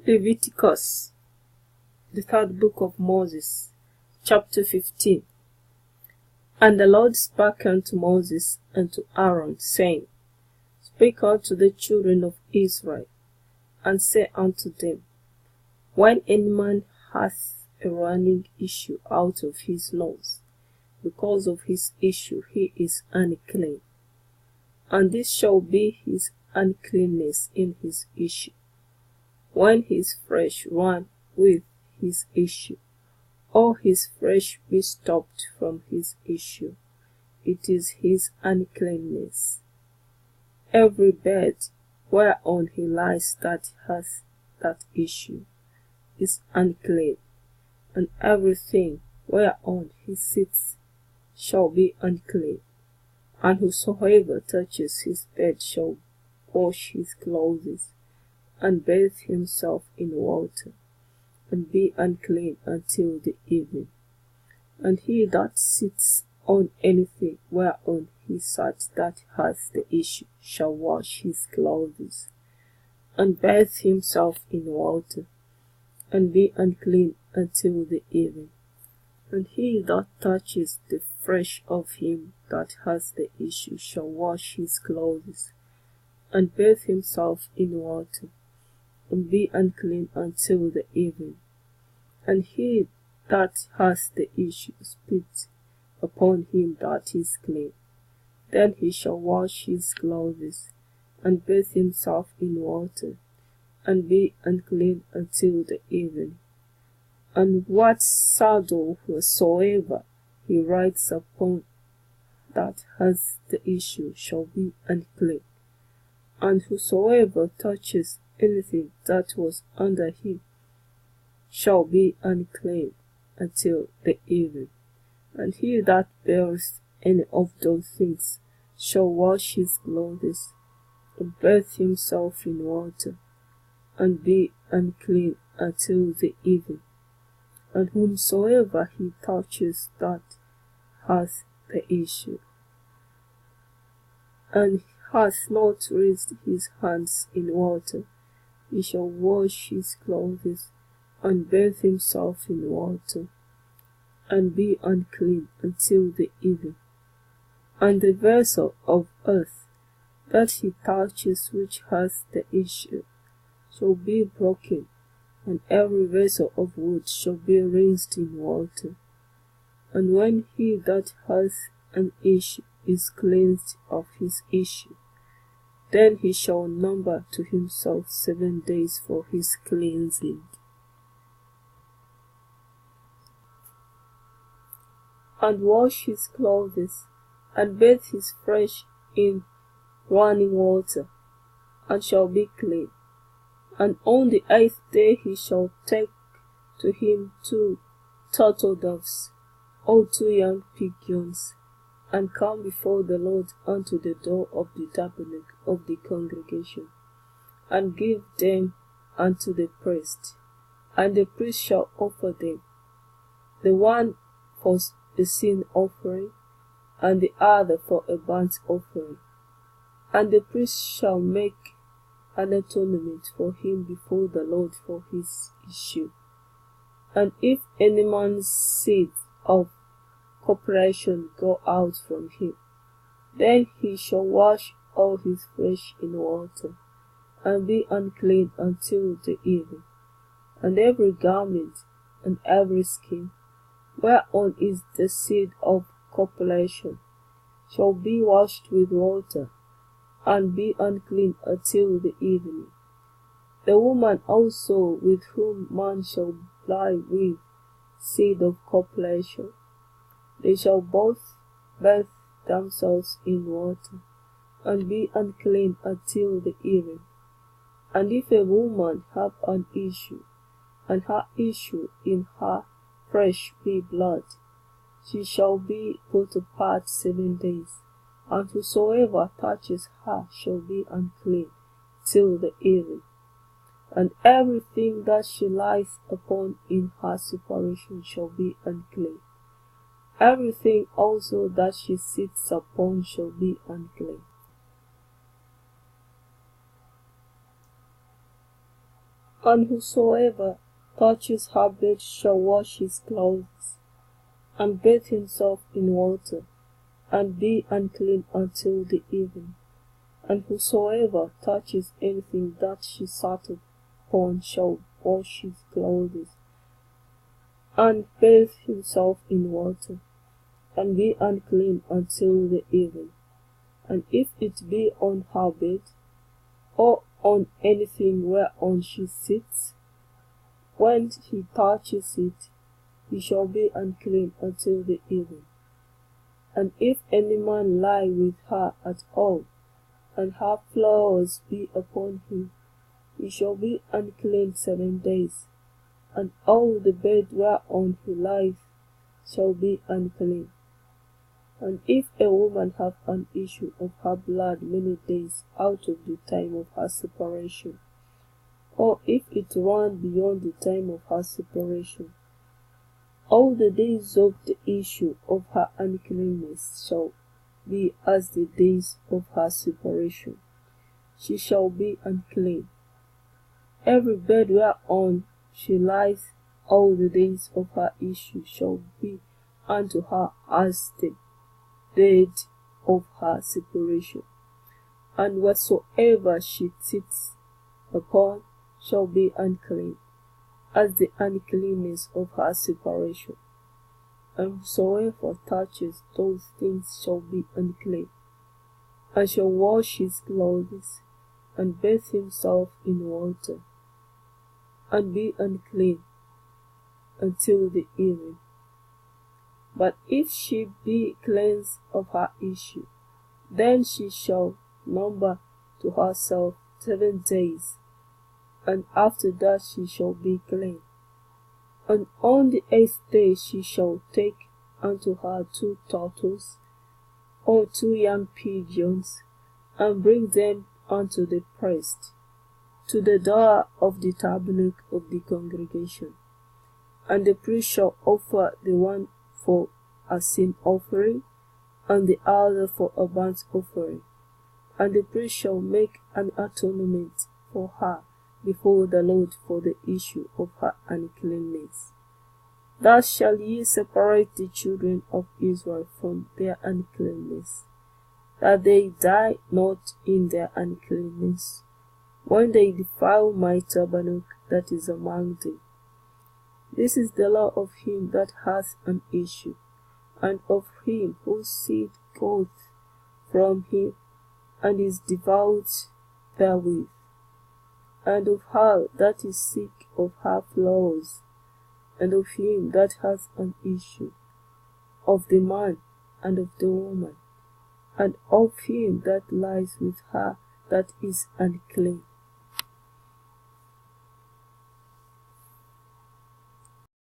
Leviticus, the third book of Moses, chapter 15. And the Lord spake unto Moses and to Aaron, saying, Speak unto the children of Israel, and say unto them, When any man hath a running issue out of his nose, because of his issue he is unclean. And this shall be his uncleanness in his issue. When his flesh run with his issue, or his flesh be stopped from his issue, it is his uncleanness. Every bed whereon he lies that hath that issue is unclean, and everything whereon he sits shall be unclean. And whosoever touches his bed shall wash his clothes, and bathe himself in water, and be unclean until the evening. And he that sits on anything whereon he sat that hath the issue shall wash his clothes, and bathe himself in water, and be unclean until the evening. And he that touches the flesh of him that hath the issue shall wash his clothes, and bathe himself in water, and be unclean until the evening. And he that hath the issue spit upon him that is clean. Then he shall wash his clothes, and bathe himself in water, and be unclean until the evening. And what saddle whatsoever he rides upon that hath the issue shall be unclean. And whosoever touches anything that was under him shall be unclean until the evening. And he that beareth any of those things shall wash his clothes, and bathe himself in water, and be unclean until the evening. And whomsoever he touches that hath the issue, and hath not raised his hands in water, he shall wash his clothes, and bathe himself in water, and be unclean until the evening. And the vessel of earth that he touches which hath the issue shall be broken, and every vessel of wood shall be rinsed in water. And when he that hath an issue is cleansed of his issue, then he shall number to himself 7 days for his cleansing. And wash his clothes, and bathe his flesh in running water, and shall be clean. And on the 8th day he shall take to him 2 turtle doves, or 2 young pigeons, and come before the Lord unto the door of the tabernacle of the congregation, and give them unto the priest. And the priest shall offer them, the one for a sin offering, and the other for a burnt offering. And the priest shall make an atonement for him before the Lord for his issue. And if any man's seed of corporation go out from him, then he shall wash all his flesh in water, and be unclean until the evening. And every garment and every skin whereon is the seed of copulation shall be washed with water, and be unclean until the evening. The woman also with whom man shall lie with seed of copulation, they shall both bathe themselves in water, and be unclean until the evening. And if a woman have an issue, and her issue in her flesh be blood, she shall be put apart 7 days, and whosoever touches her shall be unclean till the evening. And everything that she lies upon in her separation shall be unclean. Everything also that she sits upon shall be unclean. And whosoever touches her bed shall wash his clothes, and bathe himself in water, and be unclean until the evening. And whosoever touches anything that she sat upon shall wash his clothes, and bathe himself in water, and be unclean until the evening. And if it be on her bed, or on anything whereon she sits, when he touches it, he shall be unclean until the evening. And if any man lie with her at all, and her flowers be upon him, he shall be unclean 7 days, and all the bed whereon he lieth shall be unclean. And if a woman have an issue of her blood many days out of the time of her separation, or if it run beyond the time of her separation, all the days of the issue of her uncleanness shall be as the days of her separation. She shall be unclean. Every bed whereon she lieth all the days of her issue shall be unto her as the bed of her separation. And whatsoever she sits upon shall be unclean, as the uncleanness of her separation. And whosoever touches those things shall be unclean, and shall wash his clothes, and bathe himself in water, and be unclean until the evening. But if she be cleansed of her issue, then she shall number to herself 7 days, and after that she shall be clean. And on the 8th day she shall take unto her 2 turtles, or 2 young pigeons, and bring them unto the priest, to the door of the tabernacle of the congregation. And the priest shall offer the one for a sin offering, and the other for a burnt offering. And the priest shall make an atonement for her before the Lord for the issue of her uncleanness. Thus shall ye separate the children of Israel from their uncleanness, that they die not in their uncleanness, when they defile my tabernacle that is among them. This is the law of him that hath an issue, and of him whose seed goeth from him, and is devout therewith, and of her that is sick of her flowers, and of him that hath an issue, of the man and of the woman, and of him that lies with her that is unclean.